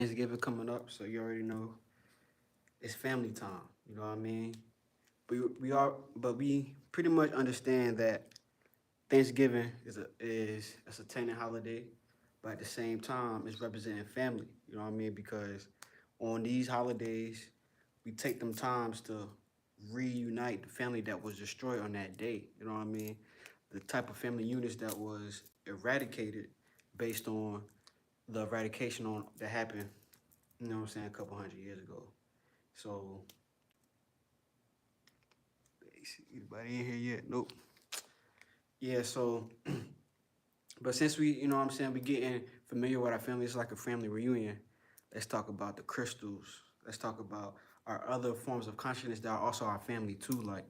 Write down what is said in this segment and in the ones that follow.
Thanksgiving coming up, so you already know it's family time. You know what I mean? But we pretty much understand that Thanksgiving is a satanic holiday, but at the same time, it's representing family. You know what I mean? Because on these holidays, we take them times to reunite the family that was destroyed on that day. You know what I mean? The type of family units that was eradicated based on the eradication on that happened, you know what I'm saying, a couple hundred years ago. So, anybody in here yet? Nope. Yeah, so, but since we, you know what I'm saying, we getting familiar with our family, it's like a family reunion. Let's talk about the crystals. Let's talk about our other forms of consciousness that are also our family too, like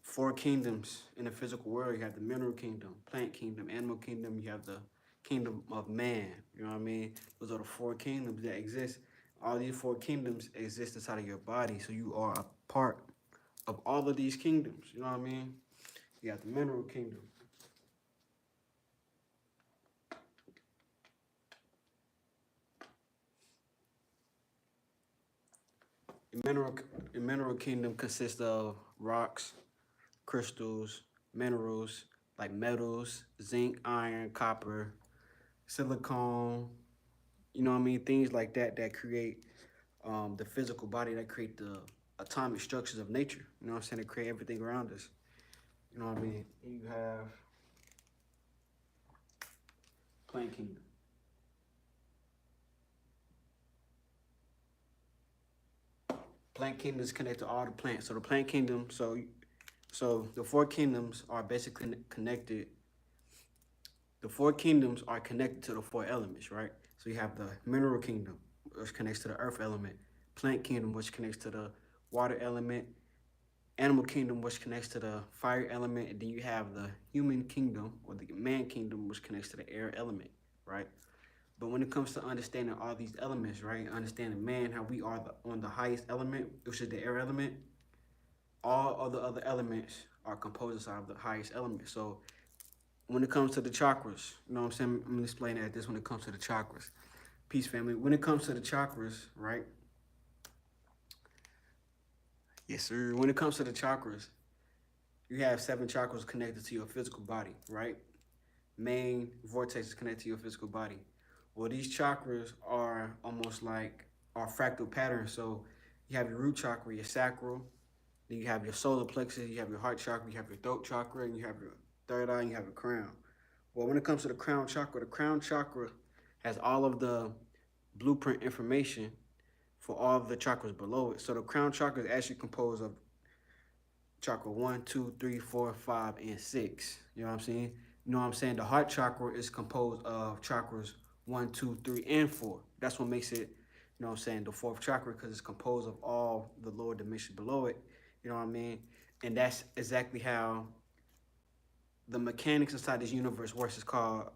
four kingdoms in the physical world. You have the mineral kingdom, plant kingdom, animal kingdom. You have the kingdom of man. You know what I mean? Those are the four kingdoms that exist. All these four kingdoms exist inside of your body, so you are a part of all of these kingdoms. You know what I mean? You got the mineral kingdom. The mineral, the mineral kingdom consists of rocks, crystals, minerals like metals, zinc, iron, copper, silicone. You know what I mean? Things like that that create the physical body, that create the atomic structures of nature. You know what I'm saying? That create everything around us. You know what I mean? You have plant kingdom. Plant kingdom is connected to all the plants. So the plant kingdom, so the four kingdoms are basically connected. The four kingdoms are connected to the four elements, right? So you have the mineral kingdom, which connects to the earth element, plant kingdom, which connects to the water element, animal kingdom, which connects to the fire element, and then you have the human kingdom or the man kingdom, which connects to the air element, right? But when it comes to understanding all these elements, right, understanding man, how we are on the highest element, which is the air element, all of the other elements are composed of the highest element. So when it comes to the chakras, you know what I'm saying? I'm gonna explain that this when it comes to the chakras. Peace, family. When it comes to the chakras, right? Yes, sir. When it comes to the chakras, you have seven chakras connected to your physical body, right? Main vortex is connected to your physical body. Well, these chakras are almost like our fractal patterns. So you have your root chakra, your sacral, then you have your solar plexus, you have your heart chakra, you have your throat chakra, and you have your third eye, and you have your crown. Well, when it comes to the crown chakra has all of the blueprint information for all of the chakras below it. So the crown chakra is actually composed of chakra 1, 2, 3, 4, 5, and 6. You know what I'm saying? You know what I'm saying? The heart chakra is composed of chakras 1, 2, 3, and 4. That's what makes it, you know what I'm saying, the fourth chakra, because it's composed of all the lower dimensions below it. You know what I mean? And that's exactly how the mechanics inside this universe works. It's called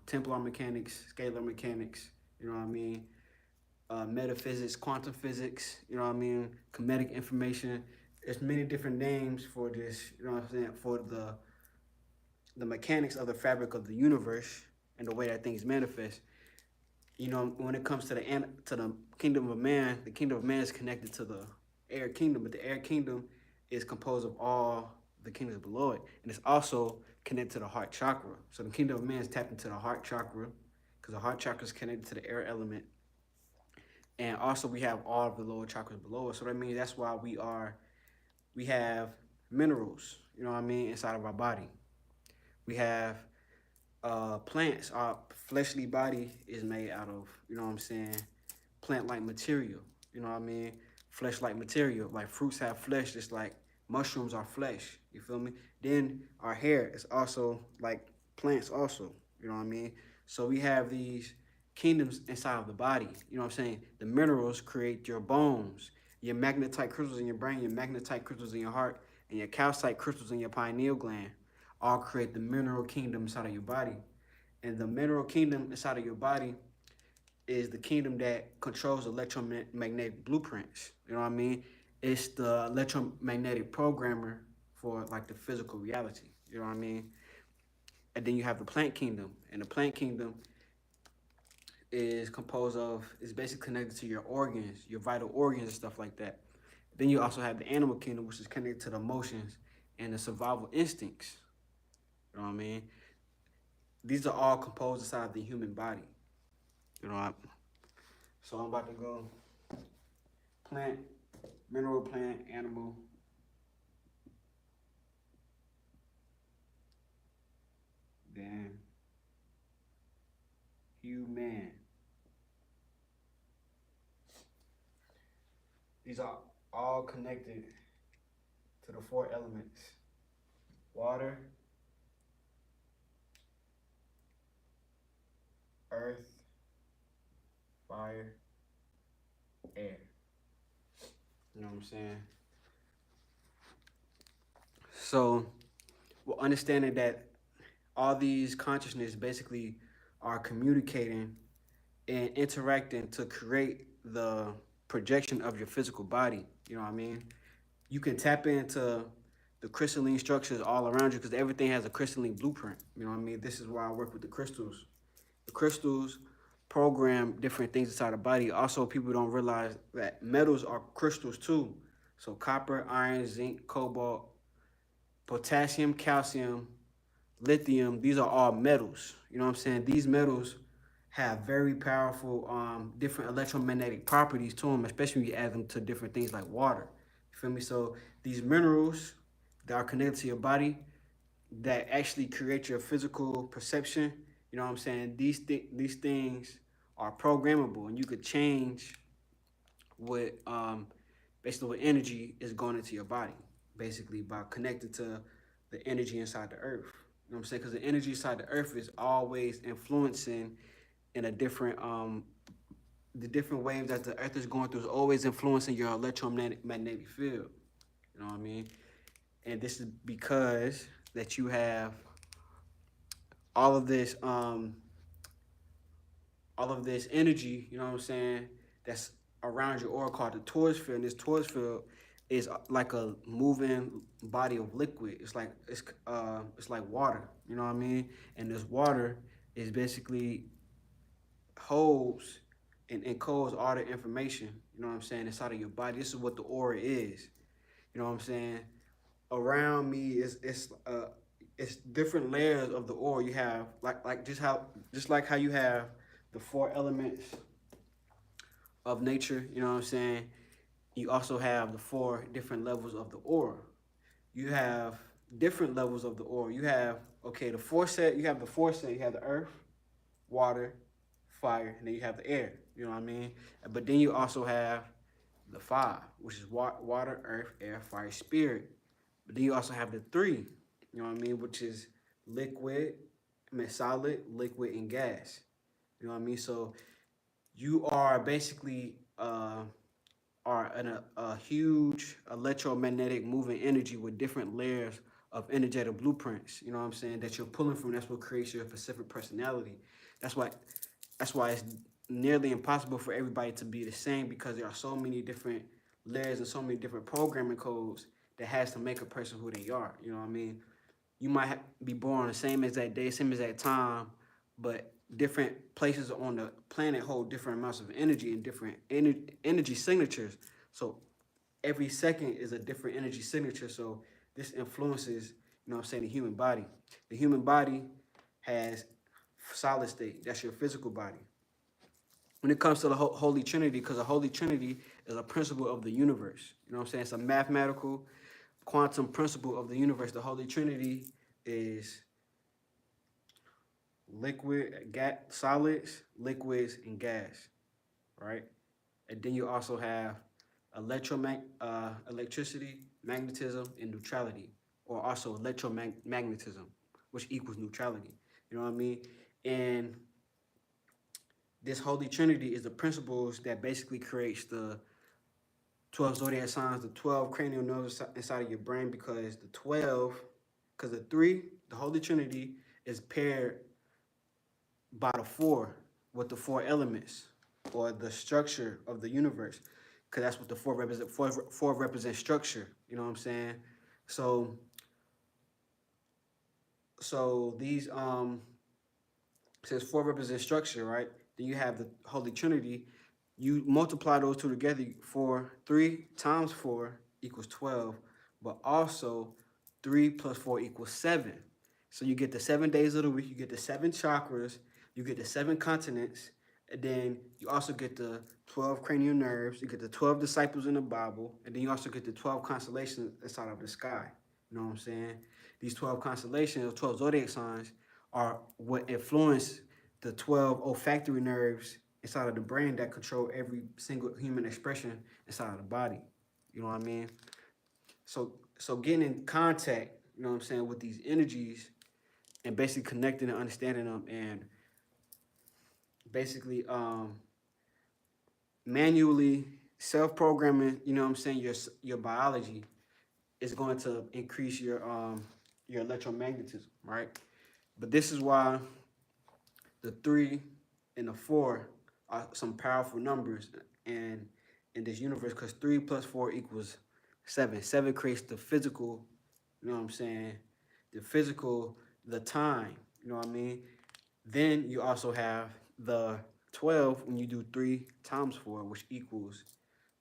Templar mechanics, scalar mechanics. You know what I mean? Metaphysics, quantum physics. You know what I mean? Kinetic information. There's many different names for this. You know what I'm saying? For the mechanics of the fabric of the universe and the way that things manifest. You know, when it comes to the kingdom of man, the kingdom of man is connected to the air kingdom, but the air kingdom is composed of all the kingdoms below it, and it's also connected to the heart chakra. So the kingdom of man is tapped into the heart chakra, because the heart chakra is connected to the air element, and also we have all of the lower chakras below us. So that means that's why we have minerals. You know what I mean, inside of our body. We have plants. Our fleshly body is made out of, you know what I'm saying, plant-like material. You know what I mean? Flesh-like material. Like fruits have flesh, just like mushrooms are flesh. You feel me? Then our hair is also like plants also. You know what I mean? So we have these kingdoms inside of the body. You know what I'm saying? The minerals create your bones, your magnetite crystals in your brain, your magnetite crystals in your heart, and your calcite crystals in your pineal gland all create the mineral kingdom inside of your body. And the mineral kingdom inside of your body is the kingdom that controls electromagnetic blueprints. You know what I mean? It's the electromagnetic programmer for like the physical reality. You know what I mean? And then you have the plant kingdom. And the plant kingdom is composed of, is basically connected to your organs, your vital organs and stuff like that. Then you also have the animal kingdom, which is connected to the emotions and the survival instincts. You know what I mean? These are all composed inside the human body. You know, so I'm about to go plant, mineral, plant, animal, then human. These are all connected to the four elements: water, earth, fire, air. You know what I'm saying? So, well, understanding that all these consciousness basically are communicating and interacting to create the projection of your physical body. You know what I mean? You can tap into the crystalline structures all around you because everything has a crystalline blueprint. You know what I mean? This is why I work with the crystals. The crystals program different things inside the body. Also, people don't realize that metals are crystals too. So copper, iron, zinc, cobalt, potassium, calcium, lithium, these are all metals. You know what I'm saying? These metals have very powerful different electromagnetic properties to them, especially when you add them to different things like water. You feel me? So these minerals that are connected to your body that actually create your physical perception, you know what I'm saying? These things are programmable and you could change what basically what energy is going into your body, basically by connecting to the energy inside the earth. You know what I'm saying? Because the energy inside the earth is always influencing in a different the different waves that the earth is going through is always influencing your electromagnetic field. You know what I mean? And this is because that you have all of this all of this energy, you know what I'm saying, that's around your aura called the torus field. And this torus field is like a moving body of liquid. It's like water, you know what I mean? And this water is basically holds and encodes all the information, you know what I'm saying, inside of your body. This is what the aura is. You know what I'm saying? Around me is it's different layers of the ore. You have like just like how you have the four elements of nature, you know what I'm saying? You also have the four different levels of the ore. You have different levels of the ore. You have the four set, you have the earth, water, fire, and then you have the air. You know what I mean? But then you also have the five, which is water, earth, air, fire, spirit. But then you also have the three, you know what I mean, which is liquid, solid, liquid, and gas. You know what I mean? So you are basically are a huge electromagnetic moving energy with different layers of energetic blueprints. You know what I'm saying? That you're pulling from. That's what creates your specific personality. That's why it's nearly impossible for everybody to be the same because there are so many different layers and so many different programming codes that has to make a person who they are. You know what I mean? You might be born the same exact day, same exact time, but different places on the planet hold different amounts of energy and different energy signatures. So every second is a different energy signature. So this influences, you know what I'm saying, the human body. The human body has solid state. That's your physical body. When it comes to the Holy Trinity, because the Holy Trinity is a principle of the universe. You know what I'm saying? It's a mathematical quantum principle of the universe. The Holy Trinity is solids, liquids, and gas, right? And then you also have electricity, magnetism, and neutrality, or also electromagnetism, which equals neutrality. You know what I mean? And this Holy Trinity is the principles that basically creates the 12 zodiac signs, the 12 cranial nerves inside of your brain, because the Holy Trinity is paired by the four with the four elements or the structure of the universe, because that's what the four represent. Four represents structure. You know what I'm saying? So these since four represents structure, right? then you have the Holy Trinity. You multiply those two together for 3 times 4 equals 12, but also 3 plus 4 equals 7. So you get the 7 days of the week, you get the 7 chakras, you get the 7 continents, and then you also get the 12 cranial nerves, you get the 12 disciples in the Bible, and then you also get the 12 constellations inside of the sky. You know what I'm saying? These 12 constellations, 12 zodiac signs, are what influence the 12 olfactory nerves inside of the brain that control every single human expression inside of the body. You know what I mean? So getting in contact, you know what I'm saying, with these energies and basically connecting and understanding them and basically manually self-programming, you know what I'm saying, your biology is going to increase your electromagnetism, right? But this is why the 3 and the 4 are some powerful numbers in this universe, because 3 plus 4 equals 7. 7 creates the physical, you know what I'm saying, the physical, the time, you know what I mean? Then you also have the 12 when you do 3 times 4, which equals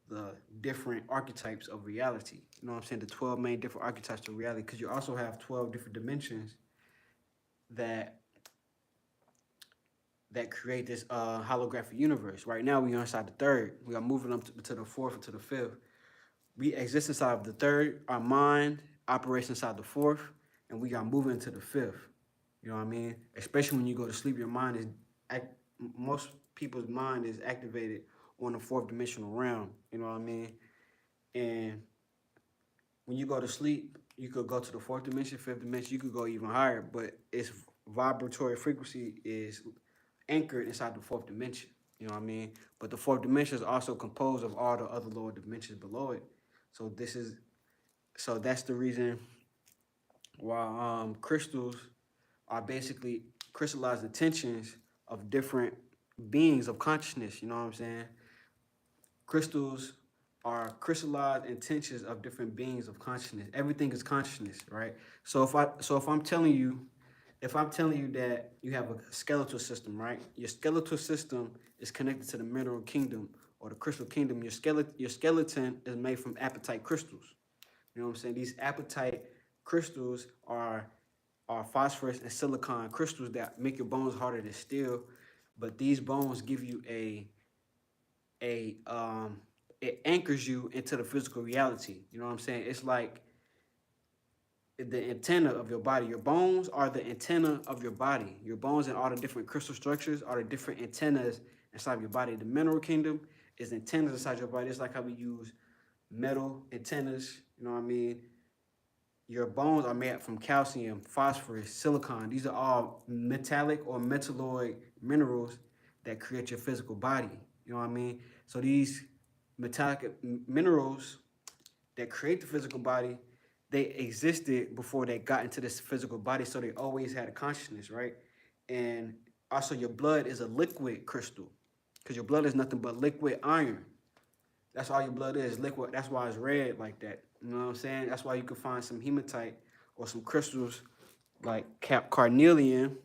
the different archetypes of reality. You know what I'm saying? The 12 main different archetypes of reality, because you also have 12 different dimensions that create this holographic universe. Right now, we are inside the third. We are moving up to the fourth and to the fifth. We exist inside of the third. Our mind operates inside the fourth, and we are moving into the fifth. You know what I mean? Especially when you go to sleep, your mind is most people's mind is activated on the fourth dimensional realm. You know what I mean? And when you go to sleep, you could go to the fourth dimension, fifth dimension. You could go even higher, but its vibratory frequency is anchored inside the fourth dimension. You know what I mean? But the fourth dimension is also composed of all the other lower dimensions below it. So that's the reason why crystals are basically crystallized intentions of different beings of consciousness. You know what I'm saying? Crystals are crystallized intentions of different beings of consciousness. Everything is consciousness, right? So if I'm telling you that you have a skeletal system, right? Your skeletal system is connected to the mineral kingdom or the crystal kingdom. Your skeleton is made from apatite crystals. You know what I'm saying? These apatite crystals are phosphorus and silicon crystals that make your bones harder to steel. But these bones give you it anchors you into the physical reality. You know what I'm saying? It's like the antenna of your body. Your bones are the antenna of your body. Your bones and all the different crystal structures are the different antennas inside your body. The mineral kingdom is antennas inside your body. It's like how we use metal antennas. You know what I mean? Your bones are made from calcium, phosphorus, silicon. These are all metallic or metalloid minerals that create your physical body. You know what I mean? So these metallic minerals that create the physical body, they existed before they got into this physical body, so they always had a consciousness, right? And also your blood is a liquid crystal, because your blood is nothing but liquid iron. That's all your blood is, liquid. That's why it's red like that. You know what I'm saying? That's why you can find some hematite or some crystals like carnelian.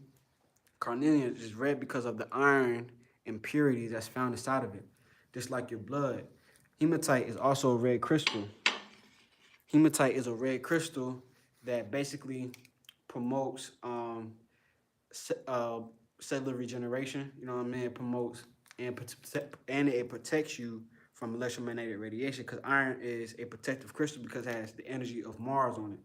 Carnelian is red because of the iron impurity that's found inside of it, just like your blood. Hematite is also a red crystal. Hematite is a red crystal that basically promotes cellular regeneration. You know what I mean? It promotes and it protects you from electromagnetic radiation, because iron is a protective crystal because it has the energy of Mars on it.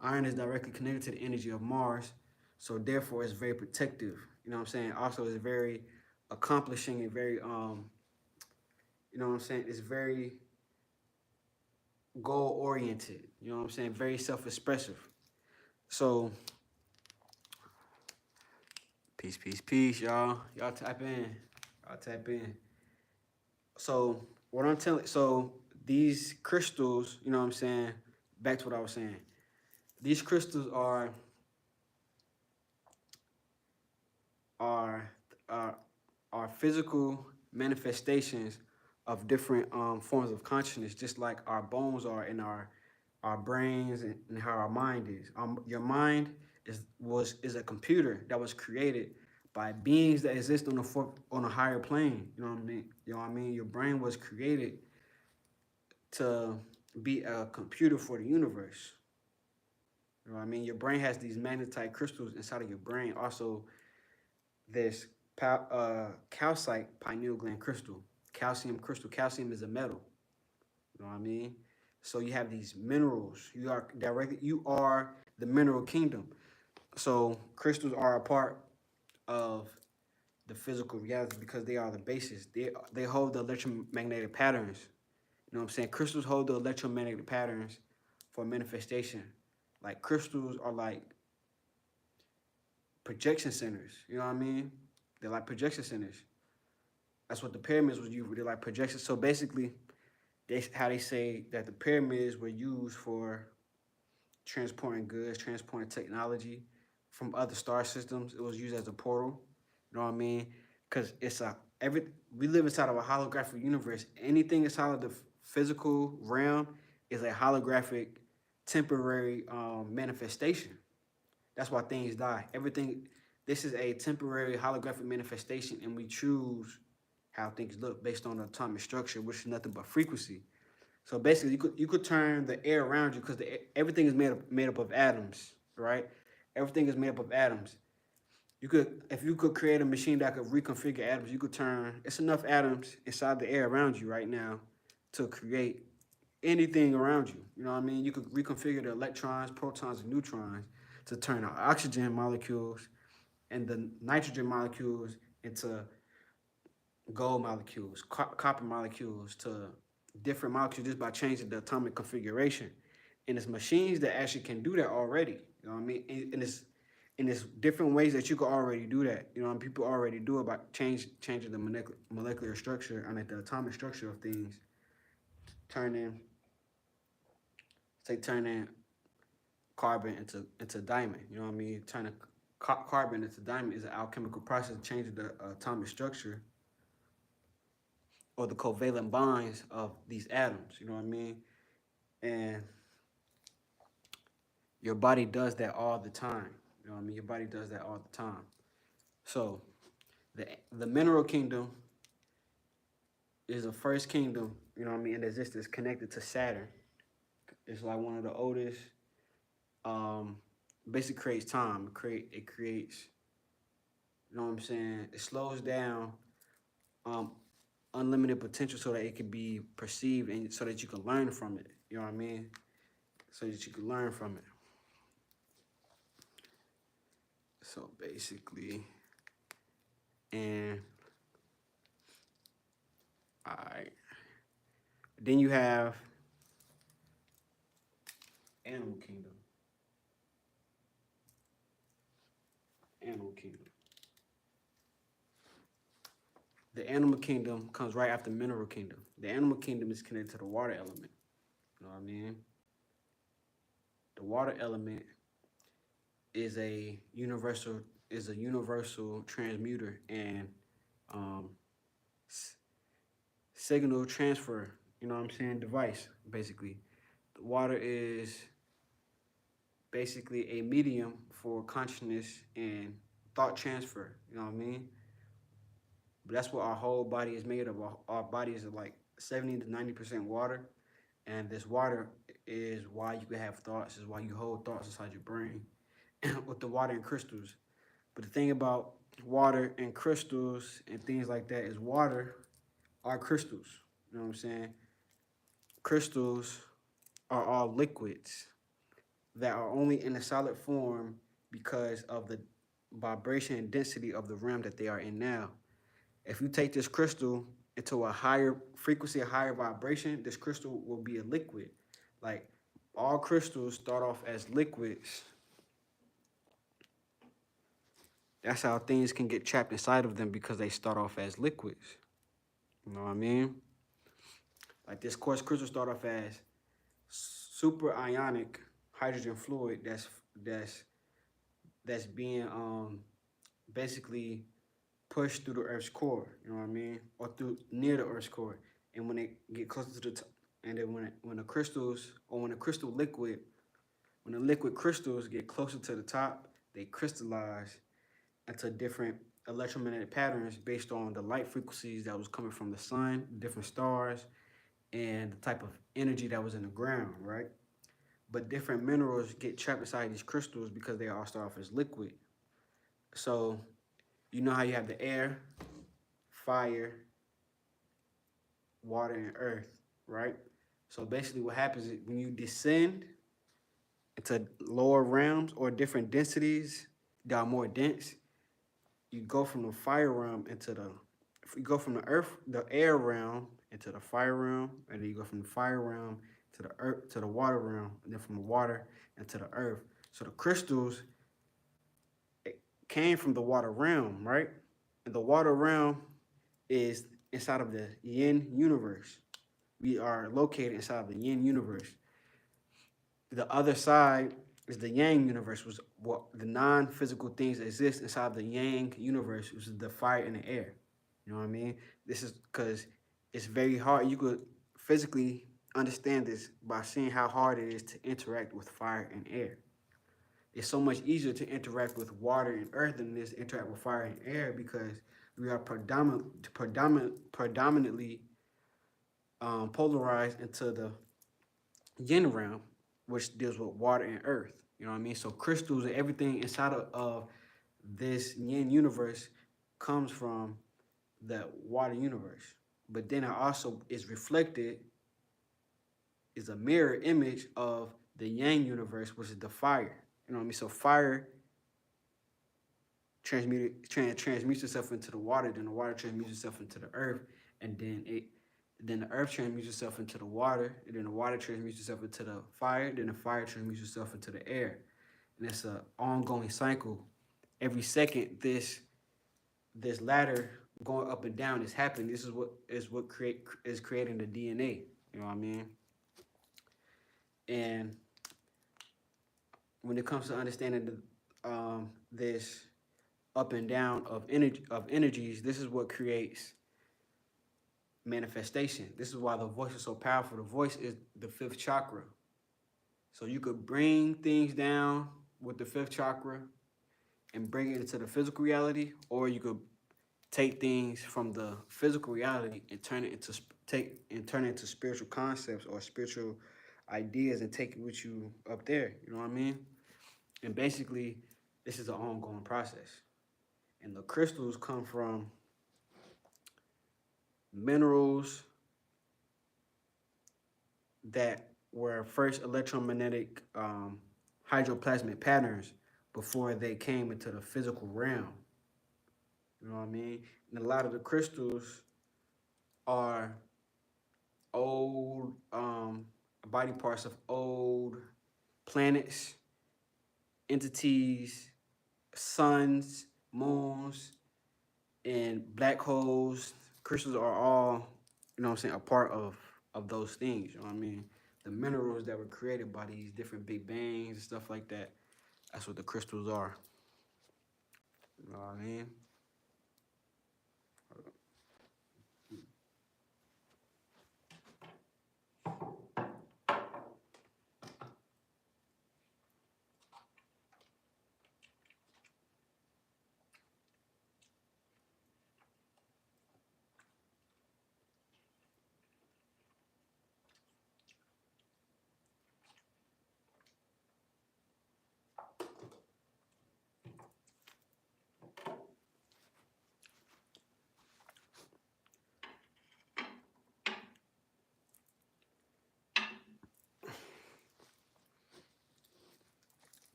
Iron is directly connected to the energy of Mars, so therefore it's very protective. You know what I'm saying? Also, it's very accomplishing and very you know what I'm saying? It's very goal oriented. You know what I'm saying? Very self expressive. So peace, peace, peace, y'all. Y'all tap in. Y'all tap in. So what I'm telling, so these crystals, you know what I'm saying? Back to what I was saying. These crystals are are are, are physical manifestations of different forms of consciousness, just like our bones are in our brains and how our mind is. Your mind is a computer that was created by beings that exist on on a higher plane. You know what I mean? You know what I mean? Your brain was created to be a computer for the universe. You know what I mean? Your brain has these magnetite crystals inside of your brain. Also, there's calcite pineal gland crystal, calcium crystal. Calcium is a metal. You know what I mean? So you have these minerals. You are the mineral kingdom. So crystals are a part of the physical reality because they are the basis. They hold the electromagnetic patterns. You know what I'm saying? Crystals hold the electromagnetic patterns for manifestation. Like crystals are like projection centers. You know what I mean? They're like projection centers. That's what the pyramids was used. They're like projections. So basically, how they say that the pyramids were used for transporting goods, transporting technology from other star systems. It was used as a portal. You know what I mean? Because it's a every we live inside of a holographic universe. Anything inside of the physical realm is a holographic, temporary manifestation. That's why things die. Everything. This is a temporary holographic manifestation, and we choose how things look based on the atomic structure, which is nothing but frequency. So basically, you could turn the air around you because everything is made up of atoms, right? Everything is made up of atoms. If you could create a machine that could reconfigure atoms, you could turn. It's enough atoms inside the air around you right now to create anything around you. You know what I mean? You could reconfigure the electrons, protons, and neutrons to turn the oxygen molecules and the nitrogen molecules into gold molecules, copper molecules to different molecules just by changing the atomic configuration. And it's machines that actually can do that already. You know what I mean? And it's different ways that you can already do that. You know, and people already do it by changing the molecular structure, I mean the atomic structure of things, turning turning carbon into diamond. You know what I mean? Turning carbon into diamond is an alchemical process changing the atomic structure or the covalent bonds of these atoms. You know what I mean? And your body does that all the time. You know what I mean? Your body does that all the time. So the mineral kingdom is the first kingdom, you know what I mean, in existence connected to Saturn. It's like one of the oldest. Um, Basically creates time. It creates, you know what I'm saying? It slows down um, unlimited potential so that it can be perceived and so that you can learn from it. You know what I mean? So that you can learn from it. So basically, and all right. Then you have animal kingdom. Animal kingdom. The animal kingdom comes right after mineral kingdom. The animal kingdom is connected to the water element. You know what I mean? The water element is a universal transmuter and um, signal transfer. You know what I'm saying? Device basically. The water is basically a medium for consciousness and thought transfer. You know what I mean? But that's what our whole body is made of. Our body is like 70 to 90% water, and this water is why you can have thoughts. Is why you hold thoughts inside your brain with the water and crystals. But the thing about water and crystals and things like that is water are crystals. You know what I'm saying? Crystals are all liquids that are only in a solid form because of the vibration and density of the realm that they are in now. If you take this crystal into a higher frequency, a higher vibration, this crystal will be a liquid. Like all crystals start off as liquids. That's how things can get trapped inside of them because they start off as liquids. You know what I mean? Like this quartz crystal start off as super ionic hydrogen fluid that's being basically pushed through the Earth's core. You know what I mean? Or through near the Earth's core. And when they get closer to the top, and then when the crystals or when the crystal liquid, when the liquid crystals get closer to the top, they crystallize into different electromagnetic patterns based on the light frequencies that was coming from the sun, different stars, and the type of energy that was in the ground, right? But different minerals get trapped inside these crystals because they all start off as liquid. So you know how you have the air, fire, water, and earth, right? So basically what happens is when you descend into lower realms or different densities that are more dense, you go from the fire realm into the, if you go from the earth, the air realm into the fire realm, and then you go from the fire realm to the earth, to the water realm, and then from the water into the earth. So the crystals, it came from the water realm, right? And the water realm is inside of the yin universe. We are located inside of the yin universe. The other side is the yang universe, was what the non-physical things that exist inside the yang universe, which is the fire and the air. You know what I mean? This is because it's very hard. You could physically understand this by seeing how hard it is to interact with fire and air. It's so much easier to interact with water and earth than it is to interact with fire and air because we are predominantly polarized into the yin realm, which deals with water and earth. You know what I mean? So crystals and everything inside of this yin universe comes from the water universe. But then it also is reflected, is a mirror image of the yang universe, which is the fire. You know what I mean? So fire transmutes itself into the water, then the water transmutes itself into the earth, and then the earth transmutes itself into the water, and then the water transmutes itself into the fire, then the fire transmutes itself into the air. And it's an ongoing cycle. Every second, this ladder going up and down is happening. This is what creating the DNA. You know what I mean? And when it comes to understanding this up and down of energies, this is what creates manifestation. This is why the voice is so powerful. The voice is the fifth chakra. So you could bring things down with the fifth chakra and bring it into the physical reality, or you could take things from the physical reality and turn it into spiritual concepts or spiritual ideas and take it with you up there. You know what I mean? And basically, this is an ongoing process. And the crystals come from minerals that were first electromagnetic hydroplasmic patterns before they came into the physical realm. You know what I mean? And a lot of the crystals are old body parts of old planets, entities, suns, moons, and black holes. Crystals are all, you know what I'm saying, a part of those things. You know what I mean? The minerals that were created by these different big bangs and stuff like that. That's what the crystals are. You know what I mean?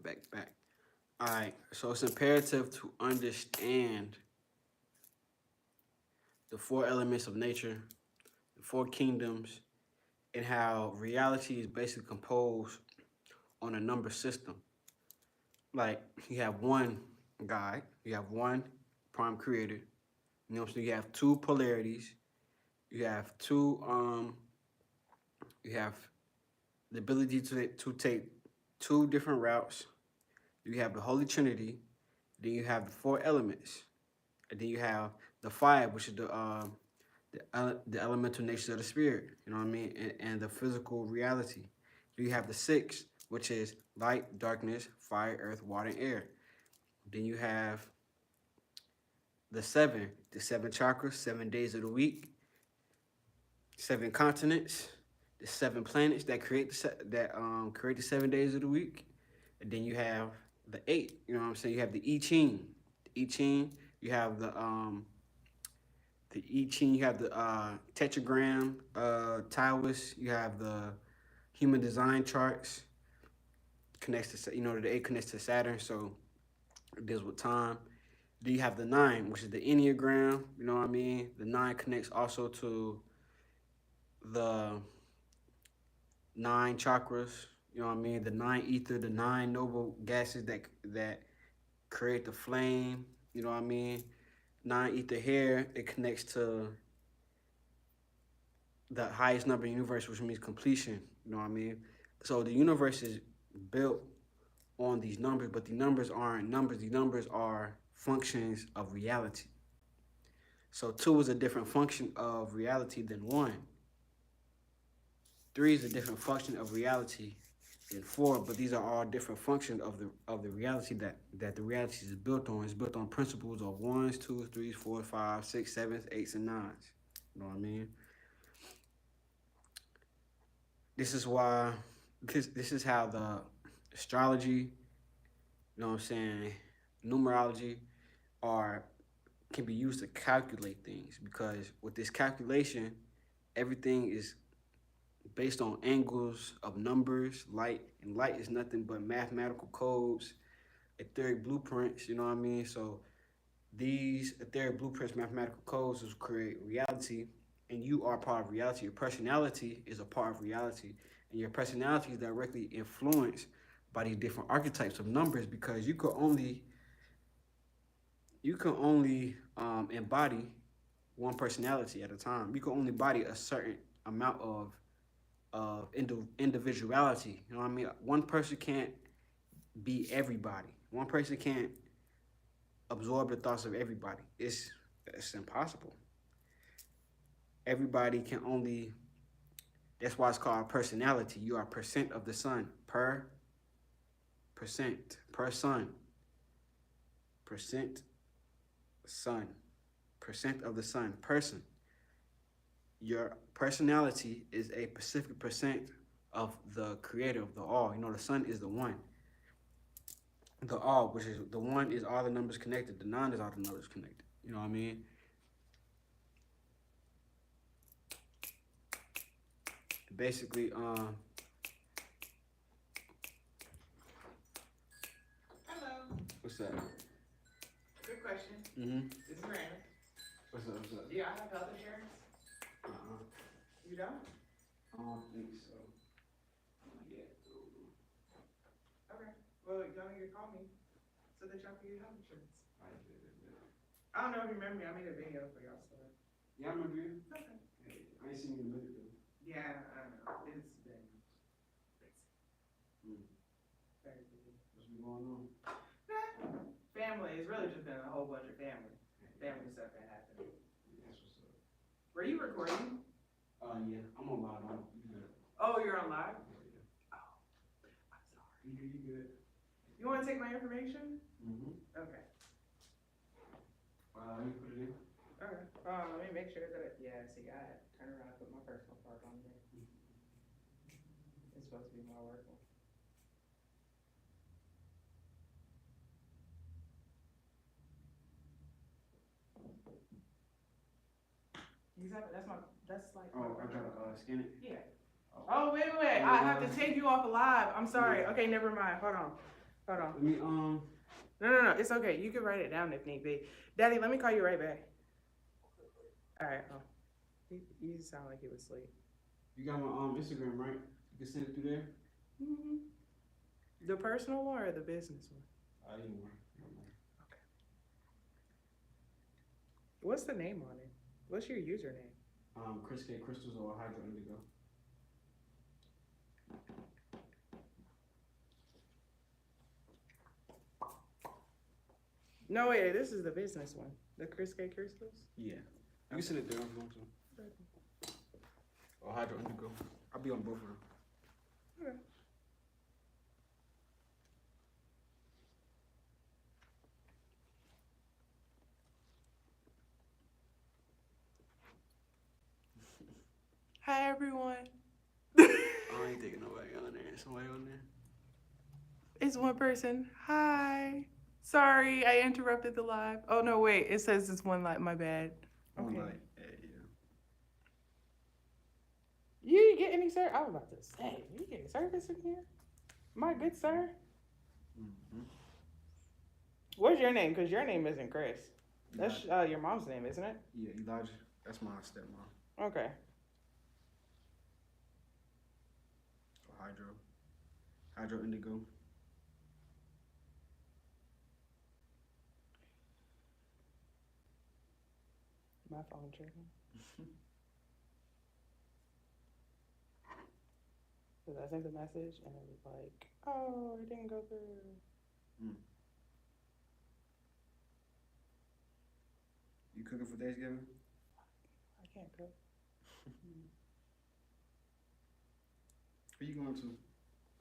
Back. All right, so it's imperative to understand the four elements of nature, the four kingdoms, and how reality is basically composed on a number system. Like you have one God, you have one prime creator, you know what I'm saying? You have two polarities, you have you have the ability to take two different routes. You have the Holy Trinity, then you have the four elements, and then you have the fire, which is the elemental nature of the spirit. You know what I mean, and the physical reality. You have the six, which is light, darkness, fire, earth, water, and air. Then you have the seven chakras, 7 days of the week, 7 continents, the 7 planets that create the 7 days of the week. And then you have the eight. You know what I'm saying? You have the I Ching. The I Ching. You have the I Ching. You have the tetragram, Taoist. You have the human design charts. Connects to the eight connects to Saturn, so it deals with time. Then you have the nine, which is the Enneagram. You know what I mean? The nine connects also to the 9 chakras. You know what I mean? The 9 ether, the 9 noble gases that create the flame. You know what I mean? 9 ether here, it connects to the highest number in the universe, which means completion. You know what I mean? So the universe is built on these numbers, but the numbers aren't numbers. The numbers are functions of reality. So 2 is a different function of reality than 1. 3 is a different function of reality than 4, but these are all different functions of the reality that the reality is built on. It's built on principles of 1s, 2s, 3s, 4s, 5s, 6s, 7s, 8s, and 9s. You know what I mean? This is why this is how the astrology, you know what I'm saying, numerology can be used to calculate things, because with this calculation, everything is based on angles of numbers, light, and light is nothing but mathematical codes, etheric blueprints, you know what I mean? So these etheric blueprints, mathematical codes will create reality, and you are part of reality. Your personality is a part of reality, and your personality is directly influenced by these different archetypes of numbers, because you can only embody one personality at a time. You can only embody a certain amount of individuality. You know what I mean? One person can't be everybody. One person can't absorb the thoughts of everybody. It's impossible. Everybody can only. That's why it's called personality. You are percent of the sun. Per sun. Percent sun. Percent of the sun. Person. Your personality is a specific percent of the creator of the all. You know, the sun is the one. The all, which is the one, is all the numbers connected. The 9 is all the numbers connected. You know what I mean? Basically, Hello. what's up? Good question. This is Brandon. What's up? Do y'all have health insurance? You don't? I don't think so. Yeah. Okay. Well, y'all need to call me so that y'all can get health insurance. I don't know if you remember me. I made a video for y'all. So. Yeah, I remember you. Okay. Hey, I ain't seen you in a minute though. Yeah, I don't know. It's been crazy. Very busy. What's been going on? Family. It's really just been a whole bunch of family stuff that happened. Yeah, that's what's up. Were you recording? Yeah, I'm on live now. You good? Oh, you're on live? Yeah. Oh, I'm sorry. You good? You want to take my information? Okay. Let me put it in. Okay. Let me make sure that see, I had to turn around and put my personal part on there. It's supposed to be my work one. That's like. Oh, I gotta scan it? Yeah. Oh, wait. I have to take you off alive. I'm sorry. Okay, never mind. Hold on. Let me, No. It's okay. You can write it down if need be. Daddy, let me call you right back. All right. Oh. You sound like he was asleep. You got my Instagram, right? You can send it through there? The personal one or the business one? Either one. Okay. What's the name on it? What's your username? ChrisK Crystals or Hydro Indigo. No, wait, this is the business one. The ChrisK Crystals? Yeah. You can send it there if you want to. Or Hydro Indigo. I'll be on both of them. Okay. Hi, everyone. I ain't thinking nobody on there. Somebody on there? It's one person. Hi. Sorry, I interrupted the live. Oh, no, wait. It says it's one light. My bad. One Okay. light. Yeah. You get any service? I was about to say, you get service in here? My good sir. Mm-hmm. What's your name? Because your name isn't Chris. That's Elijah. your mom's name, isn't it? Yeah, Elijah. That's my stepmom. Okay. Hydro Indigo. My phone tripping. Because I sent a message and it was like, oh, it didn't go through. You cooking for Thanksgiving? I can't cook. Who you going to?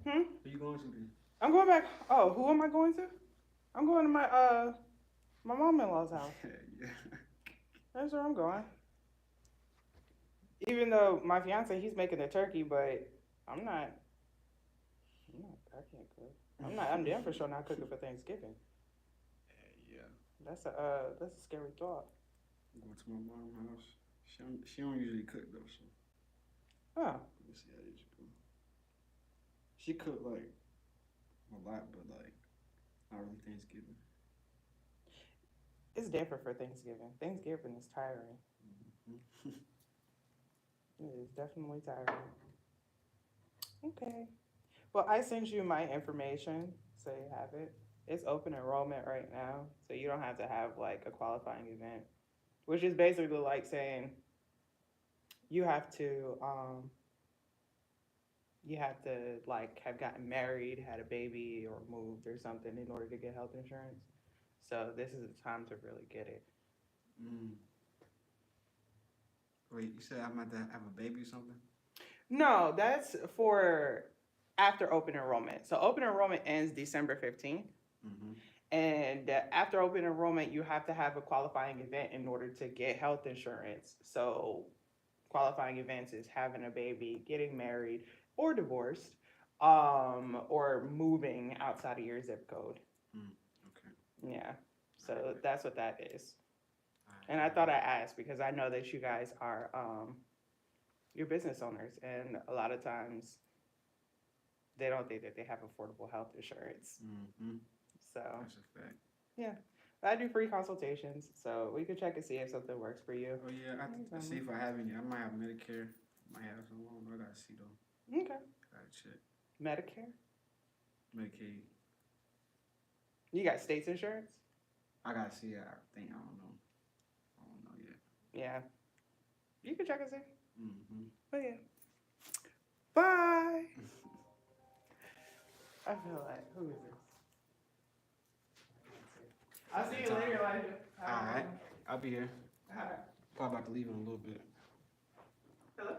Who you going to then? I'm going back. Oh, who am I going to? I'm going to my mom-in-law's house. Yeah. That's where I'm going. Even though my fiance, he's making the turkey, but I'm not. I can't cook. I'm damn for sure not cooking for Thanksgiving. Yeah. That's a scary thought. I'm going to my mom's house. She don't usually cook though, so. Oh. Let me see how this go. She cook like a lot, but like not really Thanksgiving. It's different for Thanksgiving. Thanksgiving is tiring. Mm-hmm. It is definitely tiring. Okay. Well, I sent you my information, so you have it. It's open enrollment right now, so you don't have to have like a qualifying event, which is basically like saying you have to like have gotten married, had a baby, or moved or something in order to get health insurance. So this is the time to really get it. Wait, you said I'm about to have a baby or something? No, that's for after open enrollment. So open enrollment ends December 15th. Mm-hmm. And after open enrollment, you have to have a qualifying event in order to get health insurance. So qualifying events is having a baby, getting married, or divorced, or moving outside of your zip code. Okay. Yeah. So that's what that is. And I thought I asked because I know that you guys are you're business owners, and a lot of times they don't think that they have affordable health insurance. Mm-hmm. So that's a fact. Yeah. I do free consultations, so we could check and see if something works for you. Oh yeah, I see if I have any. I might have Medicare. Might have some. I don't know. I gotta see though. Okay. Gotta check. Medicare? Medicaid. You got states insurance? I gotta see. I think I don't know. I don't know yet. Yeah. You can check and see. Mm-hmm. But yeah. Bye. I feel like who is this? I'll see you later, Elijah. All right. I'll be here. All right. Probably about to leave in a little bit. Hello?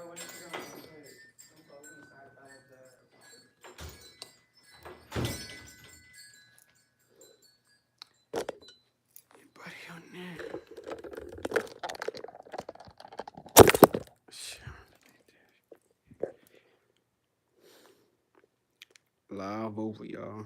When is she going to put some clothes inside of the... Anybody on there? Live over, y'all.